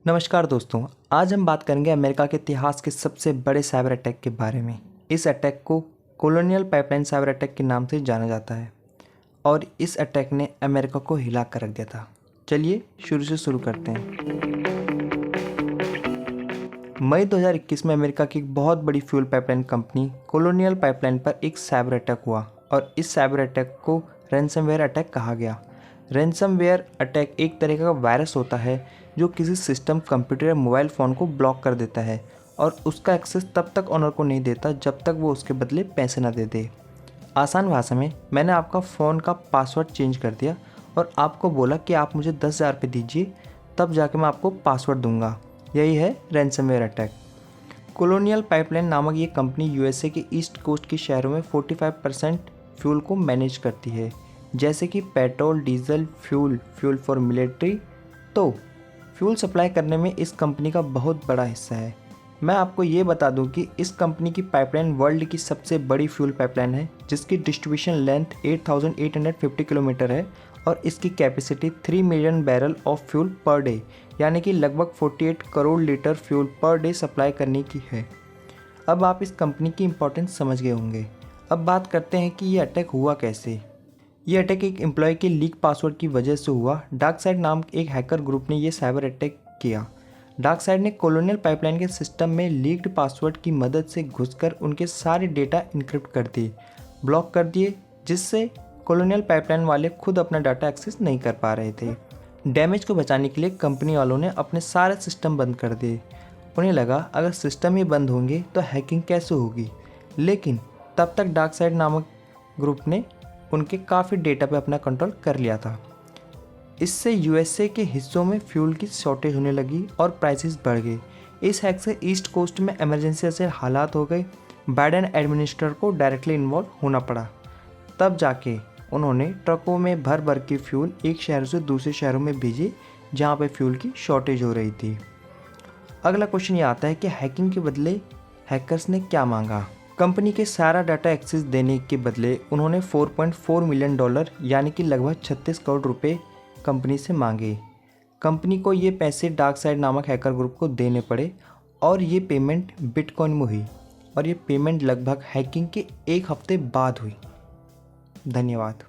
नमस्कार दोस्तों, आज हम बात करेंगे अमेरिका के इतिहास के सबसे बड़े साइबर अटैक के बारे में। इस अटैक को कॉलोनियल पाइपलाइन साइबर अटैक के नाम से जाना जाता है और इस अटैक ने अमेरिका को हिला कर रख दिया था। चलिए शुरू करते हैं। मई 2021 में अमेरिका की एक बहुत बड़ी fuel pipeline company colonial pipeline पर एक साइबर अटैक हुआ और इस साइबर अटैक को रैंसमवेयर अटैक कहा गया। रैंसमवेयर अटैक एक तरह का वायरस होता है जो किसी सिस्टम, कंप्यूटर या मोबाइल फ़ोन को ब्लॉक कर देता है और उसका एक्सेस तब तक ओनर को नहीं देता जब तक वो उसके बदले पैसे ना दे दे। आसान भाषा में मैंने आपका फ़ोन का पासवर्ड चेंज कर दिया और आपको बोला कि आप मुझे 10,000 रुपये दीजिए, तब जाके मैं आपको पासवर्ड दूंगा। यही है रैंसमवेयर अटैक। कॉलोनियल पाइपलाइन नामक ये कंपनी यूएसए के ईस्ट कोस्ट के शहरों में 45% फ्यूल को मैनेज करती है, जैसे कि petrol, diesel, fuel for military. तो फ्यूल सप्लाई करने में इस कंपनी का बहुत बड़ा हिस्सा है। मैं आपको ये बता दूं कि इस कंपनी की पाइपलाइन वर्ल्ड की सबसे बड़ी फ्यूल पाइपलाइन है, जिसकी डिस्ट्रीब्यूशन लेंथ 8,850 किलोमीटर है और इसकी capacity 3 million barrel of fuel per day, यानी कि लगभग 48 crore litre fuel per day supply करने की है। अब आप इस कंपनी की इंपॉर्टेंस समझ गए होंगे। अब बात करते हैं कि ये अटैक हुआ कैसे। ये अटैक एक एम्प्लॉय के लीक पासवर्ड की वजह से हुआ। डार्कसाइड नाम एक हैकर ग्रुप ने ये साइबर अटैक किया। डार्कसाइड ने कॉलोनियल पाइपलाइन के सिस्टम में लीक्ड पासवर्ड की मदद से घुसकर उनके सारे डेटा इनक्रिप्ट कर दिए, ब्लॉक कर दिए, जिससे कॉलोनियल पाइपलाइन वाले खुद अपना डाटा एक्सेस नहीं कर पा रहे थे। डैमेज को बचाने के लिए कंपनी वालों ने अपने सारे सिस्टम बंद कर दिए। उन्हें लगा अगर सिस्टम ही बंद होंगे तो हैकिंग कैसे होगी, लेकिन तब तक डार्कसाइड नामक ग्रुप ने उनके काफ़ी डेटा पे अपना कंट्रोल कर लिया था। इससे यूएसए के हिस्सों में फ्यूल की शॉर्टेज होने लगी और प्राइसेस बढ़ गए। इस हैक से ईस्ट कोस्ट में इमरजेंसी जैसे हालात हो गए। बाइडेन एडमिनिस्ट्रेटर को डायरेक्टली इन्वॉल्व होना पड़ा। तब जाके उन्होंने ट्रकों में भर भर के फ्यूल एक शहर से दूसरे शहरों में भेजे जहाँ पे फ्यूल की शॉर्टेज हो रही थी। अगला क्वेश्चन ये आता है कि हैकिंग के बदले हैकर्स ने क्या मांगा। कंपनी के सारा डाटा एक्सेस देने के बदले उन्होंने $4.4 मिलियन यानी कि लगभग 36 करोड़ रुपए कंपनी से मांगे। कंपनी को ये पैसे डार्कसाइड नामक हैकर ग्रुप को देने पड़े और ये पेमेंट बिटकॉइन में हुई और ये पेमेंट लगभग हैकिंग के एक हफ्ते बाद हुई। धन्यवाद।